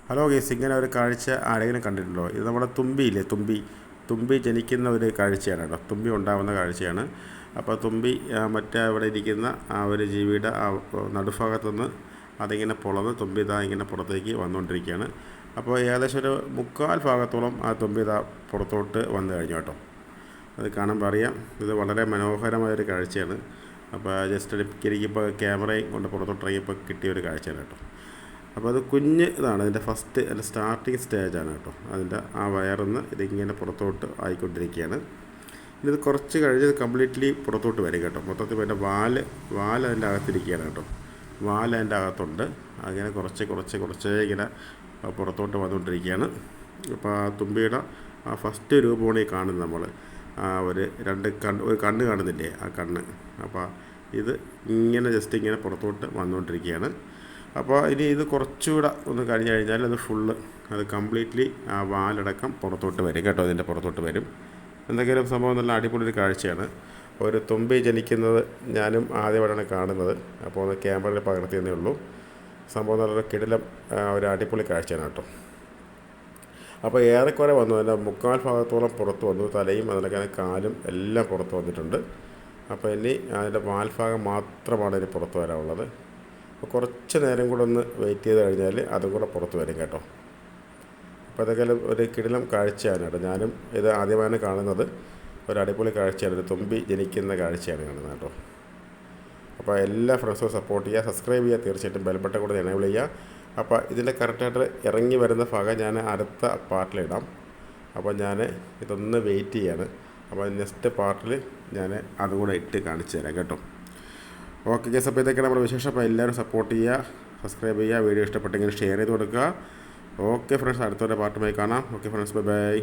Hello guys, ഇങ്ങനെ ഒരു കാഴ്ച ആരെങ്കിലും കണ്ടിട്ടുണ്ടോ? ഇത് നമ്മുടെ തുമ്പിയില്ലേ, തുമ്പി ജനിക്കുന്ന ഒരു കാഴ്ചയാണ് കേട്ടോ. തുമ്പി ഉണ്ടാകുന്ന കാഴ്ചയാണ്. അപ്പോൾ തുമ്പി മറ്റേ അവിടെ ഇരിക്കുന്ന ആ ഒരു ജീവിയുടെ നടുഭാഗത്തുനിന്ന് അതിങ്ങനെ പൊളന്ന് തുമ്പി ഇതാ ഇങ്ങനെ പുറത്തേക്ക് വന്നുകൊണ്ടിരിക്കുകയാണ്. അപ്പോൾ ഏകദേശം ഒരു മുക്കാൽ ഭാഗത്തോളം ആ തുമ്പി ഇതാ പുറത്തോട്ട് വന്നു കഴിഞ്ഞു കേട്ടോ. അത് കാണുമ്പോൾ അറിയാം, ഇത് വളരെ മനോഹരമായൊരു കാഴ്ചയാണ്. അപ്പോൾ ജസ്റ്റ് എനിക്കിപ്പോൾ ക്യാമറയും കൊണ്ട് പുറത്തോട്ട് ഇറങ്ങിയപ്പോൾ കിട്ടിയ ഒരു കാഴ്ചയാണ് കേട്ടോ. അപ്പോൾ അത് കുഞ്ഞ് ഇതാണ് അതിൻ്റെ ഫസ്റ്റ് അതിൻ്റെ സ്റ്റാർട്ടിങ് സ്റ്റേജാണ് കേട്ടോ. അതിൻ്റെ ആ വയറിന്ന് ഇതിങ്ങനെ പുറത്തോട്ട് ആയിക്കൊണ്ടിരിക്കുകയാണ്. ഇത് കുറച്ച് കഴിഞ്ഞ് കംപ്ലീറ്റ്ലി പുറത്തോട്ട് വരും കേട്ടോ. മൊത്തത്തിൽ അതിൻ്റെ വാല് അതിൻ്റെ അകത്തിരിക്കുകയാണ് കേട്ടോ. അതിൻ്റെ അകത്തുണ്ട്. അങ്ങനെ കുറച്ച് ഇങ്ങനെ പുറത്തോട്ട് വന്നുകൊണ്ടിരിക്കുകയാണ്. അപ്പോൾ ആ തുമ്പിയുടെ ആ ഫസ്റ്റ് രൂപമാണ് ഈ കാണുന്നത് നമ്മൾ. ഒരു കണ്ണ് കാണുന്നില്ലേ, ആ കണ്ണ്. അപ്പോൾ ഇത് ഇങ്ങനെ ജസ്റ്റ് ഇങ്ങനെ പുറത്തോട്ട് വന്നുകൊണ്ടിരിക്കുകയാണ്. അപ്പോൾ ഇനി ഇത് കുറച്ചുകൂടെ ഒന്ന് കഴിഞ്ഞ് കഴിഞ്ഞാൽ അത് കംപ്ലീറ്റ്ലി ആ വാലടക്കം പുറത്തോട്ട് വരും കേട്ടോ. അതിൻ്റെ പുറത്തോട്ട് വരും. എന്തെങ്കിലും സംഭവം നല്ല അടിപൊളി കാഴ്ചയാണ്. ഒരു തുമ്പി ജനിക്കുന്നത് ഞാനും ആദ്യമായിട്ടാണ് കാണുന്നത്. അപ്പോൾ ഒന്ന് ക്യാമറയിൽ പകർത്തിയതേ ഉള്ളൂ. സംഭവം നല്ലൊരു കിടിലം ഒരു അടിപൊളി കാഴ്ചയാണ് കേട്ടോ. അപ്പോൾ ഏറെക്കുറെ വന്നു, അതിൻ്റെ മുക്കാൽ ഭാഗത്തോളം പുറത്ത് വന്നു. തലയും അതിലൊക്കെ കാലും എല്ലാം പുറത്ത് വന്നിട്ടുണ്ട്. അപ്പോൾ ഇനി അതിൻ്റെ വാൽഭാഗം മാത്രമാണ് ഇനി പുറത്ത് വരാനുള്ളത്. അപ്പോൾ കുറച്ച് നേരം കൂടെ ഒന്ന് വെയിറ്റ് ചെയ്ത് കഴിഞ്ഞാൽ അതും കൂടെ പുറത്ത് വരും കേട്ടോ. അപ്പോൾ അതൊക്കെ ഒരു കിടിലം കാഴ്ചയാണ് കേട്ടോ. ഞാനും ഇത് ആദ്യമായാണ് കാണുന്നത്. ഒരു അടിപൊളി കാഴ്ചയാണ്. ഒരു തുമ്പി ജനിക്കുന്ന കാഴ്ചയാണ് കാണുന്നത് കേട്ടോ. അപ്പോൾ എല്ലാ ഫ്രണ്ട്സും സപ്പോർട്ട് ചെയ്യുക, സബ്സ്ക്രൈബ് ചെയ്യുക, തീർച്ചയായിട്ടും ബെൽ ബട്ടൺ കൂടെ എനേബിൾ ചെയ്യുക. അപ്പോൾ ഇതിൻ്റെ കറക്റ്റായിട്ട് ഇറങ്ങി വരുന്ന ഭാഗം ഞാൻ അടുത്ത പാർട്ടിലിടാം. അപ്പോൾ ഞാൻ ഇതൊന്ന് വെയിറ്റ് ചെയ്യാണ്. അപ്പോൾ നെക്സ്റ്റ് പാർട്ടിൽ ഞാൻ അതും കൂടെ ഇട്ട് കാണിച്ചു തരാം കേട്ടോ. ഓക്കെ ഗൈസ്, അപ്പോൾ ഇതൊക്കെയാണ് നമ്മുടെ വിശേഷം. അപ്പോൾ എല്ലാവരും സപ്പോർട്ട് ചെയ്യുക, സബ്സ്ക്രൈബ് ചെയ്യുക, വീഡിയോ ഇഷ്ടപ്പെട്ടെങ്കിൽ ഷെയർ ചെയ്ത് കൊടുക്കുക. ഓക്കെ ഫ്രണ്ട്സ്, അടുത്തൊരു പാർട്ടുമായി കാണാം. Okay friends, bye bye.